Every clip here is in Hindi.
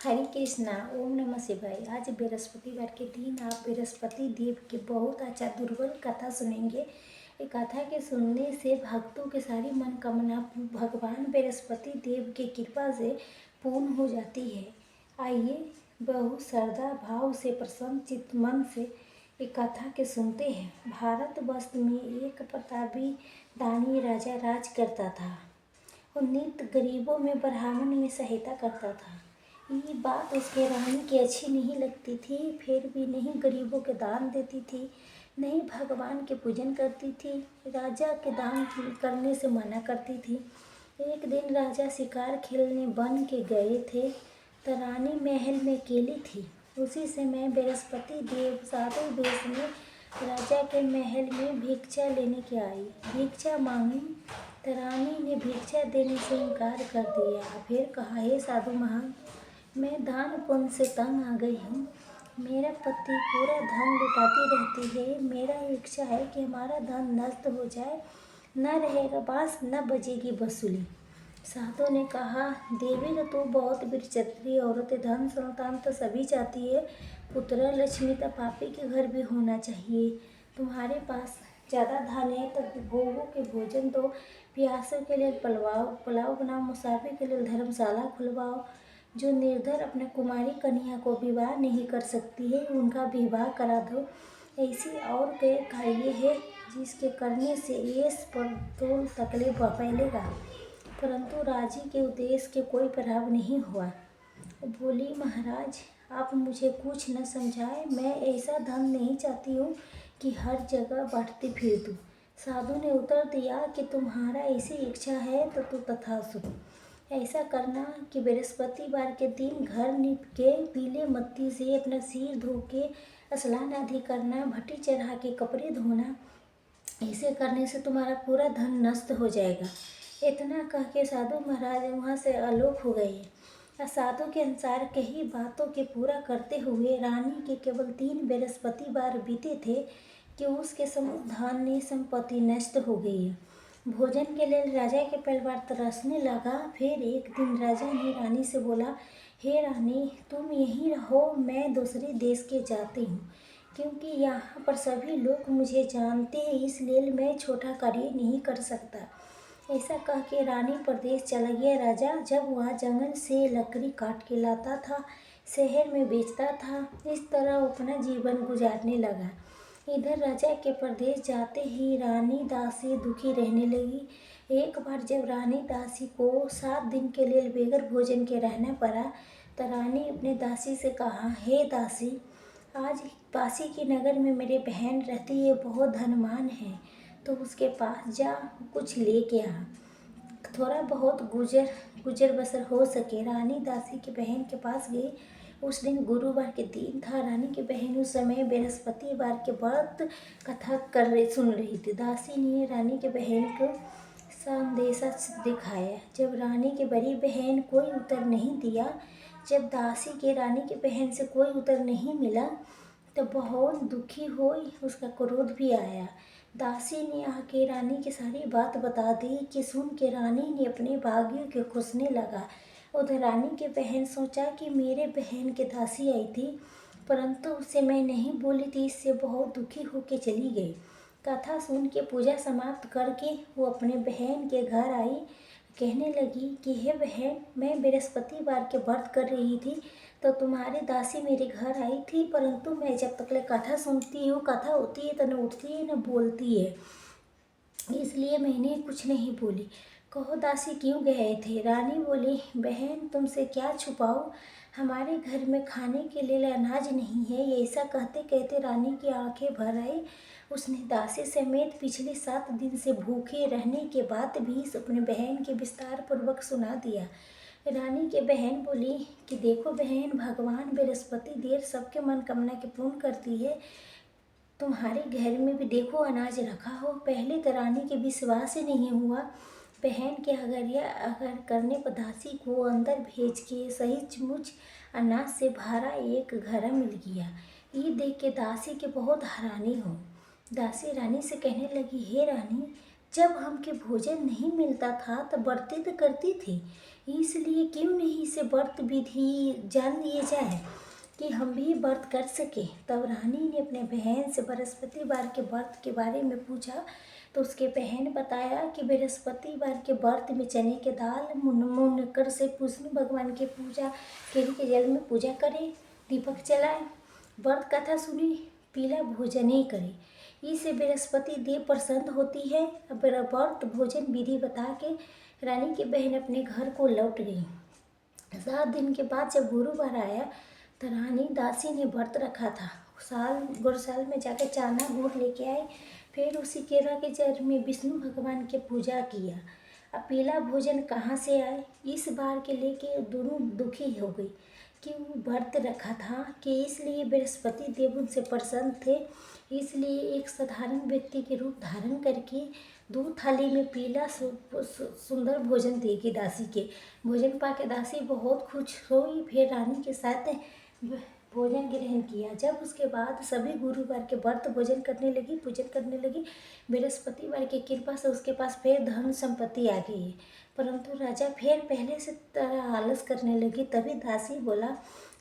हरे कृष्णा। ओम नमः शिवाय। आज बृहस्पतिवार के दिन आप बृहस्पति देव की बहुत अच्छा दुर्बल कथा सुनेंगे। ये कथा के सुनने से भक्तों की सारी मनोकामना भगवान बृहस्पति देव की कृपा से पूर्ण हो जाती है। आइए बहुत श्रद्धा भाव से प्रसन्न चित्त मन से ये कथा के सुनते हैं। भारतवर्ष में एक प्रतापी दानी राजा राज करता था। वो नित्य गरीबों में ब्राह्मण में सहायता करता था। ये बात उसके रानी की अच्छी नहीं लगती थी, फिर भी नहीं गरीबों के दान देती थी, नहीं भगवान के पूजन करती थी, राजा के दान करने से मना करती थी। एक दिन राजा शिकार खेलने वन के गए थे तो रानी महल में अकेली थी। उसी समय बृहस्पति देव साधु वेश में राजा के महल में भिक्षा लेने के आई। भिक्षा मांगी तो रानी ने भिक्षा देने से इनकार कर दिया। फिर कहा, हे साधु महान, मैं दान पुण्य से तंग आ गई हूँ। मेरा पति पूरा धन लुटाती रहती है। मेरा इच्छा है कि हमारा धन नष्ट हो जाए, न रहेगा बांस न बजेगी बांसुरी। साधु ने कहा, देवी तो तू बहुत विचित्र औरत है। धन संतान तो सभी चाहती है, पुत्र लक्ष्मी तो पापी के घर भी होना चाहिए। तुम्हारे पास ज़्यादा धन है तो भोगों के भोजन दो, प्यासों के लिए पुलाव बनाओ, मुसाफिर के लिए धर्मशाला खुलवाओ। जो निर्धन अपने कुमारी कन्या को विवाह नहीं कर सकती है, उनका विवाह करा दो। ऐसी और कई कार्य है जिसके करने से यश पर तोल तकलीफ फैलेगा। परंतु राजी के उद्देश्य के कोई प्रभाव नहीं हुआ। बोली, महाराज आप मुझे कुछ न समझाए। मैं ऐसा धन नहीं चाहती हूँ कि हर जगह बांटती फिर दूँ। साधु ने उत्तर दिया कि तुम्हारा ऐसी इच्छा है तो तथास्तु। ऐसा करना कि बृहस्पतिवार के दिन घर नीप के पीले मत्ती से अपना सिर धो के स्नान आदि करना, भट्टी चढ़ा के कपड़े धोना। ऐसे करने से तुम्हारा पूरा धन नष्ट हो जाएगा। इतना कह के साधु महाराज वहाँ से आलोक हो गए। साधु के अनुसार कई बातों के पूरा करते हुए रानी के केवल 3 बृहस्पतिवार बीते थे कि उसके समूह धन संपत्ति नष्ट हो गई। भोजन के लिए राजा के परिवार तरसने लगा। फिर एक दिन राजा ने रानी से बोला, हे रानी, तुम यहीं रहो, मैं दूसरे देश के जाती हूँ, क्योंकि यहाँ पर सभी लोग मुझे जानते हैं, इसलिए मैं छोटा कार्य नहीं कर सकता। ऐसा कह के रानी प्रदेश चला गया। राजा जब वहाँ जंगल से लकड़ी काट के लाता था, शहर में बेचता था। इस तरह अपना जीवन गुजारने लगा। इधर राजा के प्रदेश जाते ही रानी दासी दुखी रहने लगी। एक बार जब रानी दासी को 7 दिन के लिए बगैर भोजन के रहना पड़ा तो रानी अपने दासी से कहा, हे दासी, आज पासी के नगर में मेरी बहन रहती है, बहुत धनवान है, तो उसके पास जा, कुछ लेके आ, थोड़ा बहुत गुजर बसर हो सके। रानी दासी की बहन के पास गई। उस दिन गुरुवार के दिन था। रानी की बहन उस समय बृहस्पतिवार के व्रत कथा सुन रही थी। दासी ने रानी की बहन को संदेशा दिखाया। जब रानी की बड़ी बहन कोई उत्तर नहीं दिया, जब दासी के रानी की बहन से कोई उत्तर नहीं मिला तो बहुत दुखी हुई, उसका क्रोध भी आया। दासी ने आके रानी की सारी बात बता दी कि सुन के रानी ने अपने भाग्यों के खुसने लगा। उधर रानी की बहन सोचा कि मेरे बहन के दासी आई थी, परंतु उससे मैं नहीं बोली थी, इससे बहुत दुखी होके चली गई। कथा सुन के पूजा समाप्त करके वो अपने बहन के घर आई। कहने लगी कि हे बहन, मैं बृहस्पतिवार के व्रत कर रही थी तो तुम्हारी दासी मेरे घर आई थी, परंतु मैं जब तक कथा सुनती हूँ, कथा होती है तो न उठती है न बोलती है, इसलिए मैंने कुछ नहीं बोली। कहो दासी क्यों गए थे? रानी बोली, बहन तुमसे क्या छुपाओ, हमारे घर में खाने के लिए अनाज नहीं है। ऐसा कहते कहते रानी की आंखें भर आई। उसने दासी समेत पिछले 7 दिन से भूखे रहने के बाद भी अपने बहन के विस्तार पूर्वक सुना दिया। रानी के बहन बोली कि देखो बहन, भगवान बृहस्पति देव सबके मनोकामना के पूर्ण करती है। तुम्हारे घर में भी देखो अनाज रखा हो। पहले तो रानी के विश्वास ही नहीं हुआ। बहन के अगर करने पर दासी को अंदर भेज के सचमुच अनाज से भरा एक घड़ा मिल गया। ये देख के दासी के बहुत हैरानी हो। दासी रानी से कहने लगी, हे रानी, जब हमके भोजन नहीं मिलता था तब व्रत करती थी, इसलिए क्यों नहीं इसे व्रत विधि जान लिए जाए कि हम भी व्रत कर सके। तब रानी ने अपने बहन से बृहस्पतिवार के व्रत के बारे में पूछा तो उसके बहन बताया कि बृहस्पतिवार के व्रत में चने के दाल मुनकर से विष्णु भगवान की पूजा केरी के जल में पूजा करें, दीपक जलाए, व्रत कथा सुने, पीला भोजन ही करे, इससे बृहस्पति देव प्रसन्न होती है। अब व्रत भोजन विधि बता के रानी की बहन अपने घर को लौट गई। 7 दिन के बाद जब गुरुवार आया तो रानी दासी ने व्रत रखा था, गौशाल में जाकर चाना गुड़ लेके आई, फिर उसी केरा के जल में विष्णु भगवान की पूजा किया। अब पीला भोजन कहाँ से आए, इस बार के लेके दोनों दुखी हो गई कि वो व्रत रखा था कि इसलिए बृहस्पति देव उनसे प्रसन्न थे, इसलिए एक साधारण व्यक्ति के रूप धारण करके 2 थाली में पीला सुंदर भोजन देगी दासी के। भोजन पाके दासी बहुत खुश हुई, फिर रानी के साथ भोजन ग्रहण किया। जब उसके बाद सभी गुरुवार के व्रत भोजन करने लगी, पूजन करने लगी, बृहस्पतिवार की कृपा से उसके पास फिर धन संपत्ति आ गई है। परंतु राजा फिर पहले से तरह आलस करने लगी। तभी दासी बोला,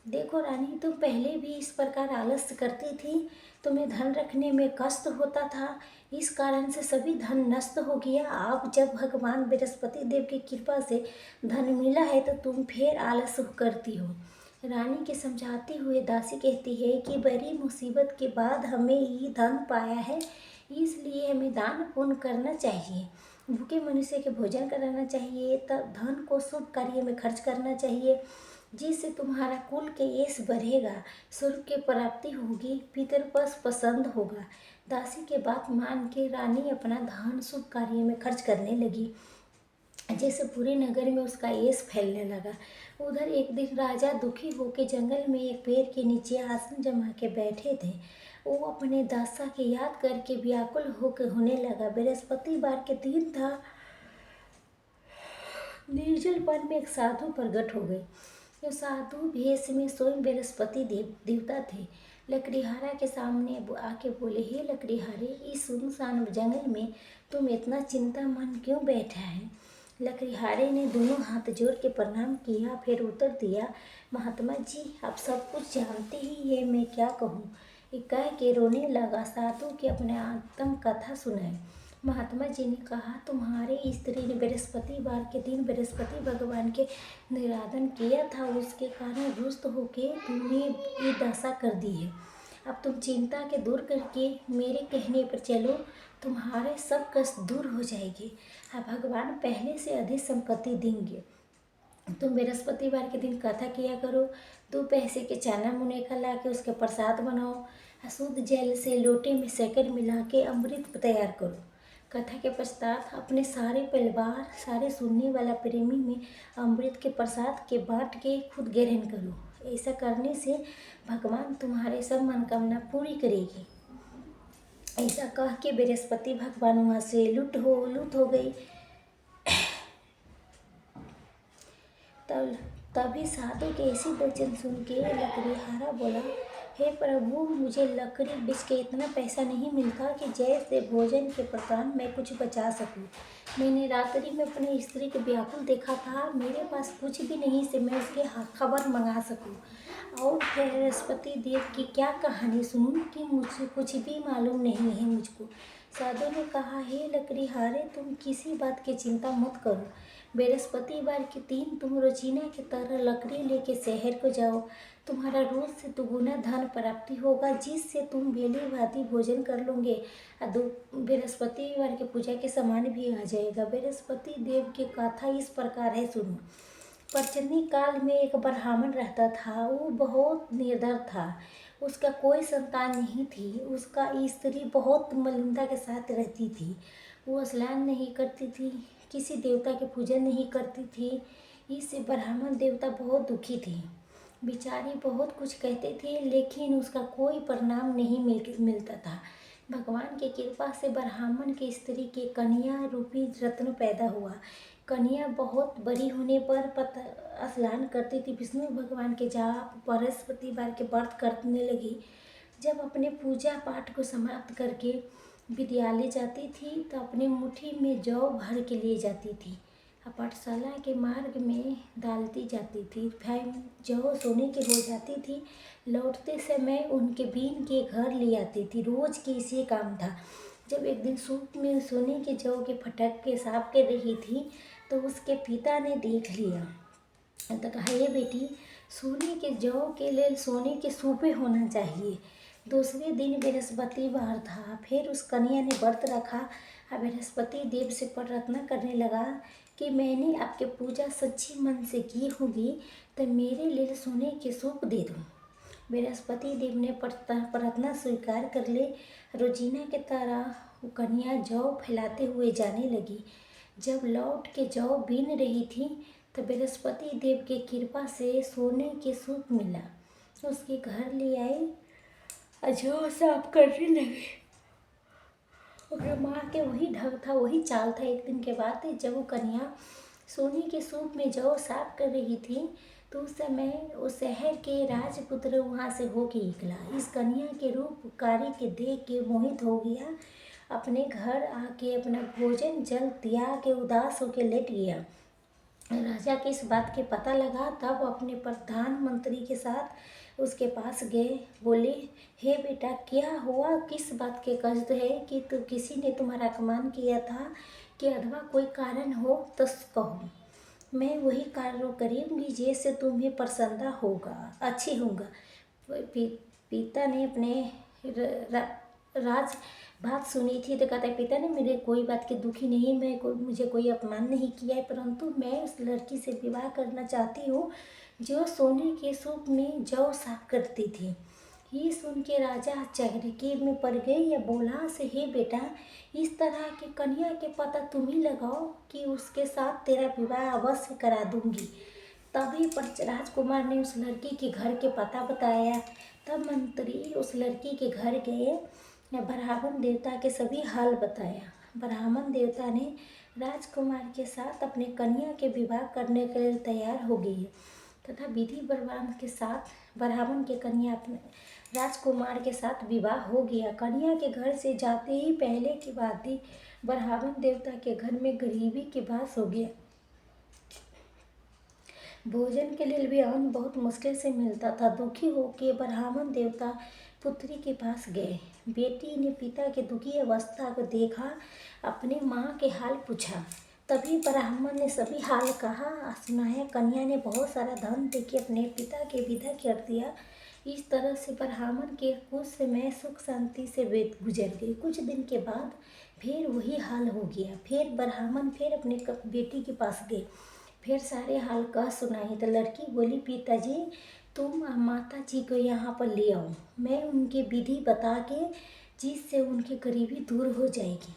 देखो रानी, तुम पहले भी इस प्रकार आलस करती थी, तुम्हें धन रखने में कष्ट होता था, इस कारण से सभी धन नष्ट हो गया। अब जब भगवान बृहस्पति देव की कृपा से धन मिला है तो तुम फिर आलस करती हो। रानी के समझाते हुए दासी कहती है कि बड़ी मुसीबत के बाद हमें ये धन पाया है, इसलिए हमें दान पुण्य करना चाहिए, भूखे मनुष्य के भोजन कराना चाहिए, तब धन को शुभ कार्य में खर्च करना चाहिए, जिससे तुम्हारा कुल के यश बढ़ेगा, स्वर्ग की प्राप्ति होगी, पितृपक्ष पसंद होगा। दासी के बात मान के रानी अपना धन शुभ कार्य में खर्च करने लगी, जैसे पूरे नगर में उसका यश फैलने लगा। उधर एक दिन राजा दुखी होकर जंगल में एक पेड़ के नीचे आसन जमा के बैठे थे। वो अपने दशा के याद करके व्याकुल होकर होने लगा। बृहस्पतिवार के दिन था। निर्जल वन में एक साधु प्रकट हो गए। जो साधु भेष में स्वयं बृहस्पति देवता थे। लकड़ीहारा के सामने आके बोले, हे लकड़ीहारे, इस सुनसान जंगल में तुम इतना चिंता मन क्यों बैठा है। लकड़ीहारे ने दोनों हाथ जोड़ के प्रणाम किया, फिर उत्तर दिया, महात्मा जी, आप सब कुछ जानते ही है, मैं क्या कहूँ। ये कह के रोने लगा। साधु के अपने आत्म कथा सुनाई। महात्मा जी ने कहा, तुम्हारे स्त्री ने बृहस्पतिवार के दिन बृहस्पति भगवान के निराधन किया था, उसके कारण रुष्ट होके तुमने ये दशा कर दी है। अब तुम चिंता के दूर करके मेरे कहने पर चलो, तुम्हारे सब कष्ट दूर हो जाएंगे। अब भगवान पहले से अधिक संपत्ति देंगे। तुम बृहस्पतिवार के दिन कथा किया करो, 2 पैसे के चना मुने का ला के उसके प्रसाद बनाओ, शुद्ध जल से लोटे में शक्कर मिला के अमृत तैयार करो। कथा के पश्चात अपने सारे परिवार, सारे सुनने वाला प्रेमी में अमृत के प्रसाद के बांट के खुद ग्रहण करो। ऐसा करने से भगवान तुम्हारे सब मनोकामना पूरी करेगी। ऐसा कह के बृहस्पति भगवान वहाँ से लुट हो गई। तभी साधु के ऐसी वचन सुन के लकड़ीहारा बोला, हे प्रभु, मुझे लकड़ी बेच के इतना पैसा नहीं मिलता कि जैसे भोजन के प्रदान मैं कुछ बचा सकूं। मैंने रात्रि में अपनी स्त्री को व्याकुल देखा था, मेरे पास कुछ भी नहीं से मैं उसके खबर मंगा सकूं। और बृहस्पति देव की क्या कहानी सुनूं कि मुझे कुछ भी मालूम नहीं है मुझको। साधु ने कहा, हे लकड़ीहारे, तुम किसी बात की चिंता मत करो। बृहस्पतिवार के दिन तुम रोजीना की तरह लकड़ी लेके शहर को जाओ, तुम्हारा रोज से दुगुना धन प्राप्ति होगा, जिससे तुम बेली भांति भोजन कर लोगे। बृहस्पतिवार की पूजा के सामान भी आ जाएगा। बृहस्पति देव की कथा इस प्रकार है, सुनो। प्राचीन काल में एक ब्राह्मण रहता था। वो बहुत निर्धन था, उसका कोई संतान नहीं थी। उसका स्त्री बहुत मलिनता के साथ रहती थी। वो स्नान नहीं करती थी, किसी देवता के पूजन नहीं करती थी। इससे ब्राह्मण देवता बहुत दुखी थे। बेचारी बहुत कुछ कहते थे, लेकिन उसका कोई परिणाम नहीं मिलता था। भगवान की कृपा से ब्राह्मण की स्त्री के कन्या रूपी रत्न पैदा हुआ। कन्या बहुत बड़ी होने पर स्नान करती थी, विष्णु भगवान के जाप, बृहस्पतिवार के व्रत करने लगी। जब अपने पूजा पाठ को समाप्त करके विद्यालय जाती थी तो अपनी मुट्ठी में जौ भर के लिए जाती थी। पाठशाला के मार्ग में डालती जाती थी। फिर जौ सोने की हो जाती थी। लौटते समय उनके बीन के घर ले आती थी। रोज की इसी काम था। जब एक दिन सूप में सोने के जौ के फटक के साफ कर रही थी तो उसके पिता ने देख लिया तो कहा, ये बेटी, सोने के जौ के लिए सोने के सूपे होना चाहिए। दूसरे दिन बृहस्पतिवार था। फिर उस कन्या ने व्रत रखा और बृहस्पति देव से प्रार्थना करने लगा कि मैंने आपके पूजा सच्ची मन से की होगी तो मेरे लिए सोने के सूप दे दो। बृहस्पति देव ने प्रार्थना स्वीकार कर ले। रोजीना की तरह वो कन्या जौ फैलाते हुए जाने लगी। जब लौट के जौ बीन रही थी तो बृहस्पति देव की कृपा से सोने के सूप मिला। उसके घर ले आई और जौ साफ करने लगे। उसके माँ के वही ढंग था, वही चाल था। एक दिन के बाद जब वो कन्या सोने के सूप में जौ साफ कर रही थी तो उस समय उस शहर के राजपुत्र वहाँ से होके निकला। इस कन्या के रूप कार्य के देख के मोहित हो गया। अपने घर आके अपना भोजन जल त्याग के उदास होके लेट गया। राजा के इस बात के पता लगा तब अपने प्रधानमंत्री के साथ उसके पास गए। बोले, हे बेटा, क्या हुआ? किस बात के कष्ट है कि किसी ने तुम्हारा अपमान किया था कि अथवा कोई कारण हो तो कहो। मैं वही कार्य करूँगी जैसे तुम्हें प्रसन्न होगा, अच्छी होगा। पिता ने अपने राज बात सुनी थी तो कहता है, पिता ने मेरे कोई बात की दुखी नहीं, मुझे कोई अपमान नहीं किया है, परंतु मैं उस लड़की से विवाह करना चाहती हूँ जो सोने के सूप में जौ साफ करती थी। ये सुन के राजा आश्चर्य में पड़ गए। या बोला से, हे बेटा, इस तरह की कन्या के पता तुम ही लगाओ कि उसके साथ तेरा विवाह अवश्य करा दूंगी। तभी पर राजकुमार ने उस लड़की के घर के पता बताया। तब मंत्री उस लड़की के घर गए, ब्राह्मण देवता के सभी हाल बताया। ब्राह्मण देवता ने राजकुमार के साथ अपने कन्या के विवाह करने के लिए तैयार हो गई तथा विधि विधान के साथ ब्राह्मण के कन्या अपने राजकुमार के साथ विवाह हो गया। कन्या के घर से जाते ही पहले की बात ही ब्राह्मण देवता के घर में गरीबी के बास हो गया। भोजन के लिए भी अन्न बहुत मुश्किल से मिलता था। दुखी होकर ब्राह्मण देवता पुत्री के पास गए। बेटी ने पिता की दुखी अवस्था को देखा, अपनी माँ के हाल पूछा। तभी ब्राह्मण ने सभी हाल कहा सुनाया। कन्या ने बहुत सारा धन देके अपने पिता के विदा कर दिया। इस तरह से ब्राह्मण के कुछ समय सुख शांति से गुजर गई। कुछ दिन के बाद फिर वही हाल हो गया। फिर ब्राह्मण फिर अपने बेटी के पास गए, फिर सारे हाल कह सुनाई तो लड़की बोली, पिताजी, तुम माता जी को यहाँ पर ले आओ, मैं उनकी विधि बता के जिससे उनकी गरीबी दूर हो जाएगी।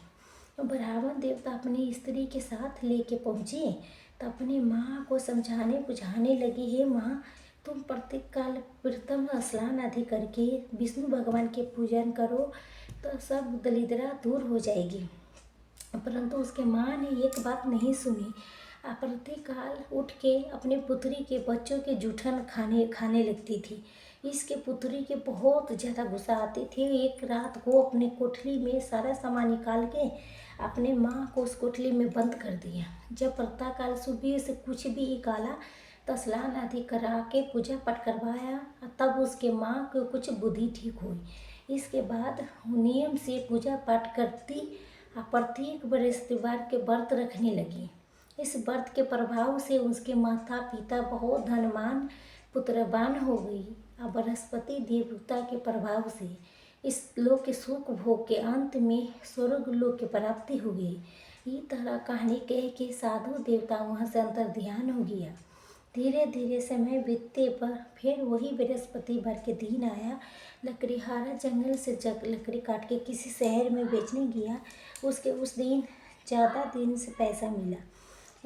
ब्राह्मण देवता अपनी स्त्री के साथ लेके पहुँचे तो अपनी माँ को समझाने बुझाने लगी, हे माँ, तुम प्रत्येक काल प्रथम स्नान आदि करके विष्णु भगवान के पूजन करो तो सब दरिद्रता दूर हो जाएगी। परंतु उसके माँ ने एक बात नहीं सुनी। प्रत्येक काल उठ के अपने पुत्री के बच्चों के जूठन खाने लगती थी। इसके पुत्री के बहुत ज़्यादा गुस्सा आती थी। एक रात को अपने कोठरी में सारा सामान निकाल के अपने माँ को उस कोठरी में बंद कर दिया। जब प्रातःकाल सुबह से कुछ भी निकाला तो स्नान आदि करा के पूजा पाठ करवाया, तब उसके माँ को कुछ बुद्धि ठीक हुई। इसके बाद नियम से पूजा पाठ करती और प्रत्येक बृहस्पतिवार के व्रत रखने लगी। इस व्रत के प्रभाव से उसके माता पिता बहुत धनवान पुत्रवान हो गई और बृहस्पति देवता के प्रभाव से इस लोक के सुख भोग के अंत में स्वर्ग लोक की प्राप्ति हो गई। ये तरह कहानी कह के साधु देवता वहाँ से अंतर ध्यान हो गया। धीरे धीरे समय बीतते पर फिर वही बृहस्पतिवार के दिन आया। लकड़ीहारा जंगल से लकड़ी काट के किसी शहर में बेचने गया। उसके उस दिन ज़्यादा दिन से पैसा मिला।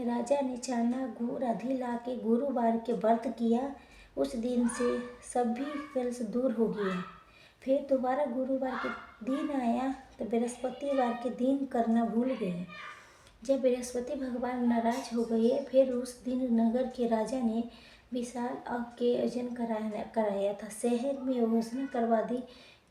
राजा ने चाना गुड़ आदि ला के गुरुवार के व्रत किया। उस दिन से सभी कष्ट दूर हो गया। फिर दोबारा गुरुवार के दिन आया तो बृहस्पतिवार के दिन करना भूल गए। जब बृहस्पति भगवान नाराज हो गए फिर उस दिन नगर के राजा ने विशाल आग के आयोजन कराया था। शहर में घोषणा करवा दी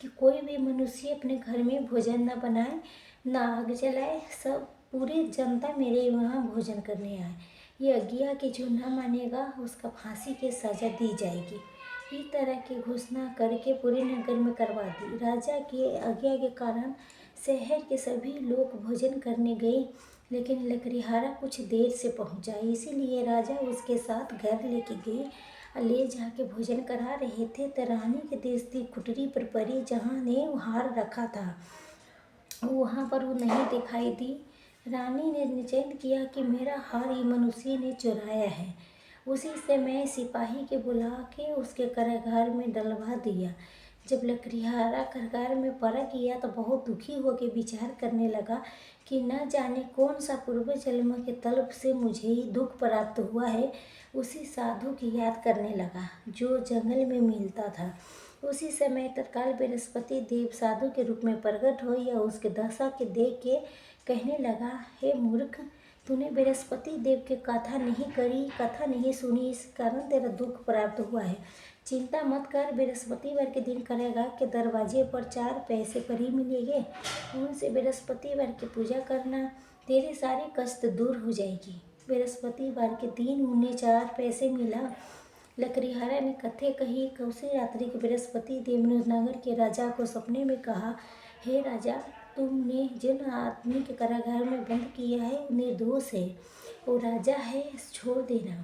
कि कोई भी मनुष्य अपने घर में भोजन न बनाए, न आग जलाए, सब पूरी जनता मेरे यहाँ भोजन करने आए। ये आज्ञा के जो न मानेगा उसका फांसी की सजा दी जाएगी। इस तरह की घोषणा करके पूरे नगर में करवा दी। राजा की आज्ञा के कारण शहर के सभी लोग भोजन करने गए, लेकिन लकड़ीहारा कुछ देर से पहुंचा, इसीलिए राजा उसके साथ घर लेके गए। ले जाके भोजन करा रहे थे तो रानी के दृष्टि कुटरी पर पड़ी, जहाँ ने हार रखा था वहाँ पर वो नहीं दिखाई दी। रानी ने निश्चय किया कि मेरा हार ये मनुष्य ने चुराया है। उसी समय सिपाही के बुला के उसके कारागार में डलवा दिया। जब लकड़ीहारा कारागार में पड़ा किया तो बहुत दुखी होकर विचार करने लगा कि न जाने कौन सा पूर्व जन्म के तलब से मुझे ही दुख प्राप्त हुआ है। उसी साधु की याद करने लगा जो जंगल में मिलता था। उसी समय तत्काल बृहस्पति देव साधु के रूप में प्रकट हो या उसके दशा के देख के कहने लगा, हे मूर्ख, तूने बृहस्पति देव की कथा नहीं करी, कथा नहीं सुनी, इस कारण तेरा दुख प्राप्त हुआ है। चिंता मत कर, बृहस्पतिवार के दिन कारागार के दरवाजे पर 4 पैसे परी मिलेंगे, उनसे बृहस्पतिवार की पूजा करना, तेरे सारे कष्ट दूर हो जाएगी। बृहस्पतिवार के दिन उन्हें 4 पैसे मिला। लकड़ीहारा ने कथे कही। उसी रात्रि के बृहस्पति देव ने नगर के राजा को सपने में कहा, हे राजा, तुमने जिन आदमी के कारागार में बंद किया है निर्दोष है, वो राजा है, छोड़ देना।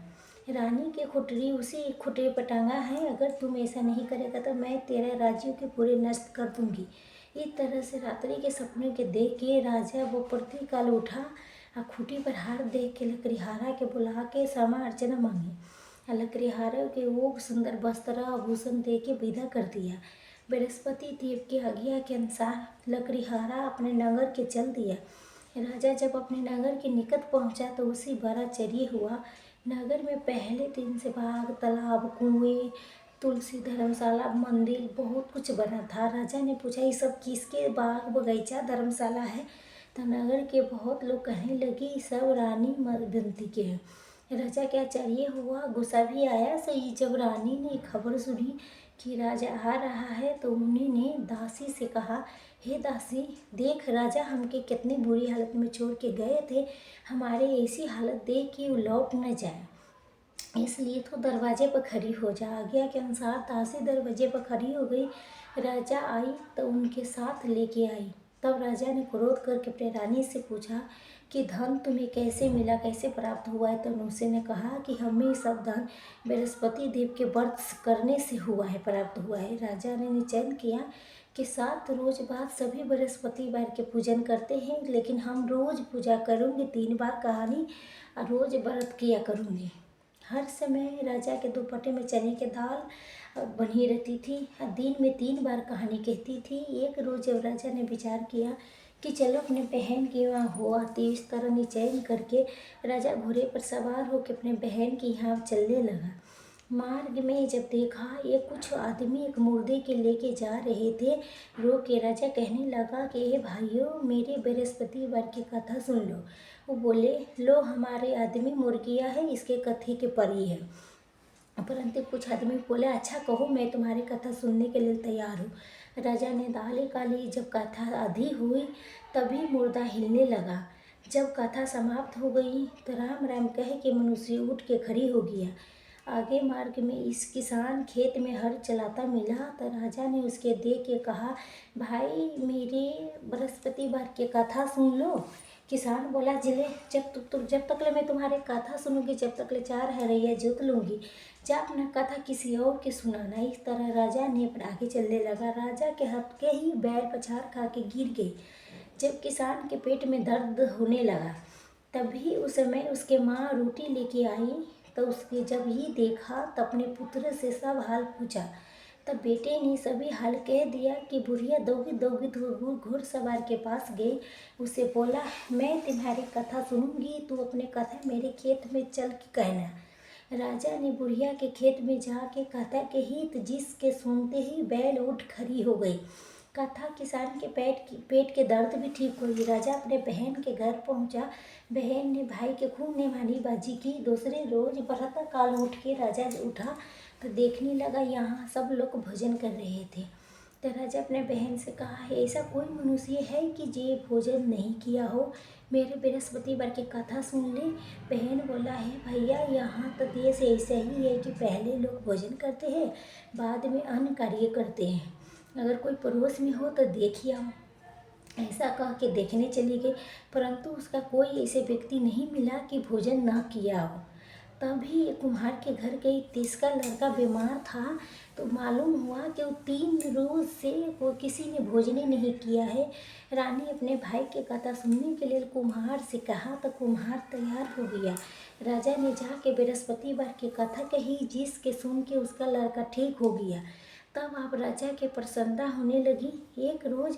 रानी के खुटरी उसी खुटे पर टांगा है, अगर तुम ऐसा नहीं करेगा तो मैं तेरे राज्यों के पूरे नष्ट कर दूंगी। इस तरह से रात्रि के सपने के देख के राजा वो प्रतिकाल उठा और खूंटी पर हार देख के लकड़ीहारा के बुला के क्षमा अर्चना मांगी। लकड़ीहारा के वो सुंदर वस्त्र आभूषण दे के विदा कर दिया। बृहस्पति देव की आज्ञा के अनुसार लकड़ीहारा अपने नगर के चल दिया। राजा जब अपने नगर के निकट पहुंचा तो उसी बड़ा चर्य हुआ। नगर में पहले दिन से बाग, तालाब, कुएं, तुलसी, धर्मशाला, मंदिर बहुत कुछ बना था। राजा ने पूछा, ये सब किसके बाग, बगीचा, धर्मशाला है? तो नगर के बहुत लोग कहने लगे, सब रानी मदंती के हैं। राजा के आश्चर्य हुआ, गुस्सा भी आया। सही जब रानी ने खबर सुनी कि राजा आ रहा है तो उन्होंने दासी से कहा, हे दासी, देख राजा हमके कितनी बुरी हालत में छोड़ के गए थे, हमारे ऐसी हालत देख के वो लौट न जाए, इसलिए तो दरवाजे पर खड़ी हो जा। आज्ञा के अनुसार दासी दरवाजे पर खड़ी हो गई। राजा आई तो उनके साथ लेके आई। तब राजा ने क्रोध करके अपने रानी से पूछा कि धन तुम्हें कैसे मिला, कैसे प्राप्त हुआ है? तो उनसे ने कहा कि हमें सब धन बृहस्पति देव के व्रत करने से हुआ है, प्राप्त हुआ है। राजा ने निश्चय किया कि 7 रोज बाद सभी बृहस्पतिवार के पूजन करते हैं, लेकिन हम रोज पूजा करूँगी, 3 बार कहानी और रोज व्रत किया करूँगी। हर समय राजा के दोपट्टे में चने की दाल बनी रहती थी। दिन में 3 बार कहानी कहती थी। एक रोज जब राजा ने विचार किया कि चलो अपने बहन के वहाँ हो आती, इस तरह निश्चय करके राजा घोड़े पर सवार होकर अपने बहन के यहाँ चलने लगा। मार्ग में जब देखा ये कुछ आदमी एक मुर्दे के लेके जा रहे थे, रो के राजा कहने लगा कि हे भाइयों, मेरे बृहस्पतिवार की कथा सुन लो। वो बोले, लो हमारे आदमी मुर गया है, इसके कथे के परी है। परंतु कुछ आदमी बोले, अच्छा कहो, मैं तुम्हारी कथा सुनने के लिए तैयार हूँ। राजा ने दाली काली। जब कथा आधी हुई तभी मुर्दा हिलने लगा। जब कथा समाप्त हो गई तो राम राम कह के मनुष्य उठ के खड़ी हो गया। आगे मार्ग में इस किसान खेत में हर चलाता मिला तो राजा ने उसके देख के कहा, भाई मेरे बृहस्पतिवार की कथा सुन लो। किसान बोला, जिले जब तक ले मैं तुम्हारे कथा सुनूंगी, जब तक ले 4 हरैया जोत लूँगी, जा अपना कथा किसी और के सुनाना। इस तरह राजा ने अपना आगे चलने लगा। राजा के हाथ के ही बैल पछाड़ खा के गिर गई। जब किसान के पेट में दर्द होने लगा तभी उस समय उसके माँ रोटी लेके आई। तो उसके जब ही देखा तो अपने पुत्र से सब हाल पूछा। तब बेटे ने सभी हाल कह दिया कि बुढ़िया दौगी दौगी तो घुड़सवार के पास गई। उसे बोला, मैं तुम्हारी कथा सुनूंगी, तू अपने कथा मेरे खेत में चल के कहना। राजा ने बुढ़िया के खेत में जाके कथा के हित जिसके सुनते ही बैल उठ खड़ी हो गई। कथा किसान के पेट के दर्द भी ठीक हुई। राजा अपने बहन के घर पहुंचा। बहन ने भाई के खूब मेहमानी बाजी की। दूसरे रोज प्रातः काल उठ के राजा उठा तो देखने लगा यहाँ सब लोग भोजन कर रहे थे। तो राजा अपने बहन से कहा है, ऐसा कोई मनुष्य है कि जे भोजन नहीं किया हो, मेरे बृहस्पतिवार की कथा सुन ले। बहन बोला है, भैया यहाँ तो देश ऐसा ही है कि पहले लोग भोजन करते हैं, बाद में अन्य कार्य करते हैं। अगर कोई पड़ोस में हो तो देखिए आओ। ऐसा कह के देखने चली गई, परंतु उसका कोई ऐसे व्यक्ति नहीं मिला कि भोजन न किया हो। तभी कुम्हार के घर गई, तीसरा लड़का बीमार था, तो मालूम हुआ कि वो 3 रोज से वो किसी ने भोजन ही नहीं किया है। रानी अपने भाई की कथा सुनने के लिए कुम्हार से कहा, तो कुम्हार तैयार हो गया। राजा ने जाके बृहस्पतिवार की कथा कही, जिसके सुन के उसका लड़का ठीक हो गया। तब आप राजा के प्रसन्नता होने लगी। एक रोज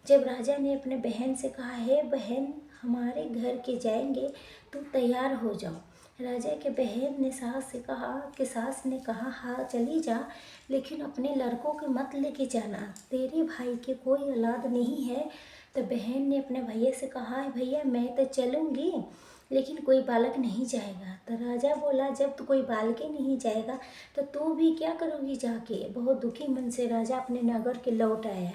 जब राजा ने अपने बहन से कहा, है बहन, हमारे घर के जाएंगे, तो तैयार हो जाओ। राजा के बहन ने सास से कहा कि सास ने कहा, हाँ चली जा, लेकिन अपने लड़कों के मत लेके जाना, तेरे भाई के कोई औलाद नहीं है। तो बहन ने अपने भैया से कहा, भैया मैं तो चलूँगी, लेकिन कोई बालक नहीं जाएगा। तो राजा बोला, जब तो कोई बालक ही नहीं जाएगा तो तू भी क्या करोगी जाके। बहुत दुखी मन से राजा अपने नगर के लौट आया।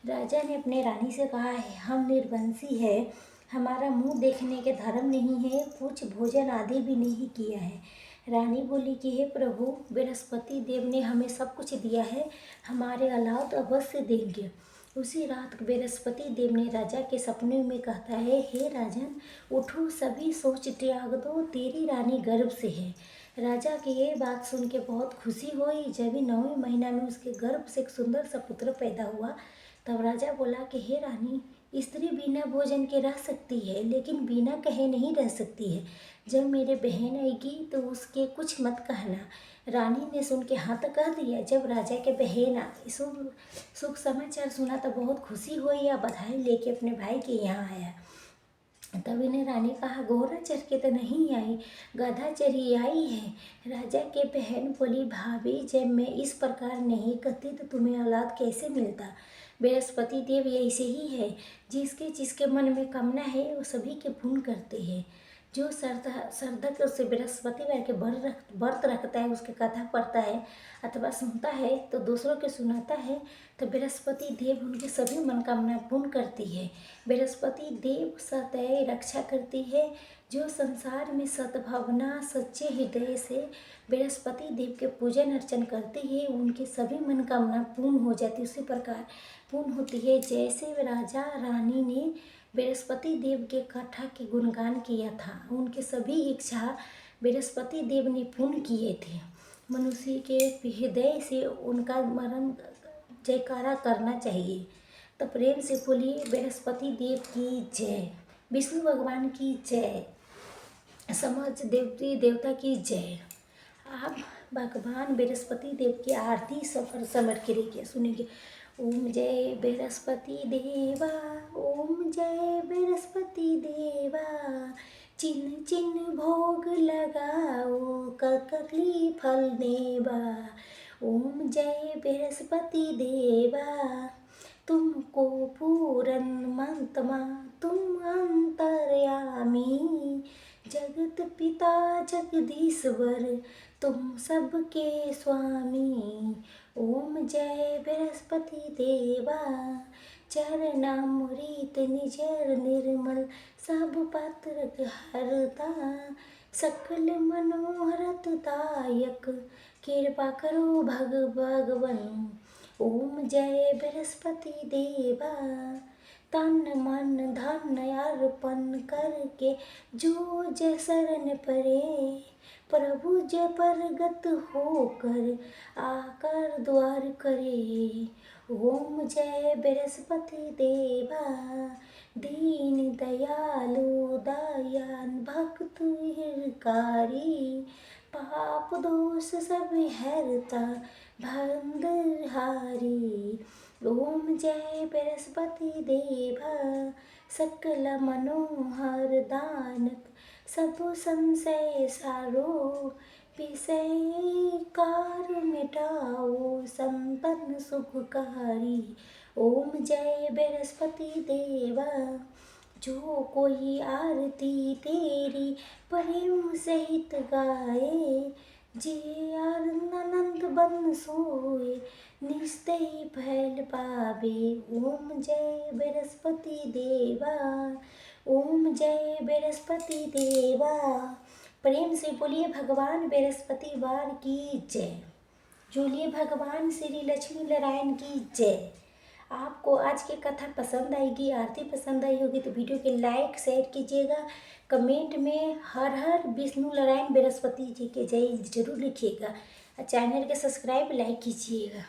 राजा ने अपने रानी से कहा है, हम निर्वंशी है, हमारा मुंह देखने के धर्म नहीं है, कुछ भोजन आदि भी नहीं किया है। रानी बोली कि हे प्रभु, बृहस्पति देव ने हमें सब कुछ दिया है, हमारे औलाद अवश्य देंगे। उसी रात बृहस्पति देव ने राजा के सपने में कहता है, हे राजन, उठो, सभी सोच त्याग दो, तेरी रानी गर्भ से है। राजा की ये बात सुन के बहुत खुशी हुई। जब ही 9वें महीना में उसके गर्भ से एक सुंदर सा पुत्र पैदा हुआ, तब राजा बोला कि हे रानी, स्त्री बिना भोजन के रह सकती है, लेकिन बिना कहे नहीं रह सकती है। जब मेरे बहन आएगी तो उसके कुछ मत कहना। रानी ने सुन के हाँ तो कह दिया। जब राजा के बहन सुख समाचार सुना तो बहुत खुशी हुई, या बधाई लेके अपने भाई के यहाँ आया। तभी ने रानी कहा, घोड़ा चढ़ के तो नहीं आई, गधा चढ़ी आई है। राजा के बहन बोली, भाभी, जब मैं इस प्रकार नहीं कहती तो तुम्हें औलाद कैसे मिलता। बृहस्पति देव ऐसे ही है, जिसके जिसके मन में कामना है वो सभी के पूर्ण करते हैं। जो श्रद्धा के उससे बृहस्पतिवार के व्रत रखता है, उसकी कथा पढ़ता है अथवा सुनता है, तो दूसरों के सुनाता है, तो बृहस्पति देव उनकी सभी मनोकामना पूर्ण करती है। बृहस्पति देव सदैव रक्षा करती है। जो संसार में सद्भावना सच्चे हृदय से बृहस्पति देव के पूजन अर्चन करती है, उनकी सभी मनोकामना पूर्ण हो जाती है। उसी प्रकार पूर्ण होती है जैसे राजा रानी ने बृहस्पति देव के कथा के गुणगान किया था, उनके सभी इच्छा बृहस्पति देव ने पूर्ण किए थे। मनुष्य के हृदय से उनका मरण जयकारा करना चाहिए। तो प्रेम से बोलिए, बृहस्पति देव की जय, विष्णु भगवान की जय, समस्त देवी देवता की जय। आप भगवान बृहस्पति देव की आरती सफर समर के सुनेंगे। ओम जय बृहस्पति देवा, ओम जय बृहस्पति देवा, चिन्ह चिन्ह भोग लगाओ, ककली फल नेवा। ओम जय बृहस्पति देवा, तुमको पूरन मंतमा, तुम अंतर्यामी, जगत पिता जगदीश्वर, तुम सबके स्वामी। ओम जय बृहस्पति देवा, चरणामृत निजर निर्मल, सब पात्र हरता, सकल मनोहरत दायक, कृपा करो भगवन। ओम जय बृहस्पति देवा, तन मन धन अर्पण करके जो जय शरण परे, प्रभु जय परगत होकर आकर द्वार करे। ओम जय बृहस्पति देवा, दीन दयालु दयान भक्त हितकारी, पाप दोष सब हरता भंडहारी। ओम जय बृहस्पति देवा, सकल मनोहर दानक, सब संशय सारो, विषय कार मिटाओ, संपन्न सुखकारी। ओम जय बृहस्पति देवा, जो कोई आरती तेरी प्रेम सहित गाए, जे आनंद बन सोए निस्तेय फल पावे। ओम जय बृहस्पति देवा, ओम जय बृहस्पति देवा। प्रेम से बोलिए भगवान बृहस्पतिवार की जय। बोलिए भगवान श्री लक्ष्मी नारायण की जय। आपको आज की कथा पसंद आएगी, आरती पसंद आई होगी तो वीडियो के लाइक शेयर कीजिएगा। कमेंट में हर हर विष्णु नारायण बृहस्पति जी के जय जरूर लिखिएगा और चैनल के सब्सक्राइब लाइक कीजिएगा।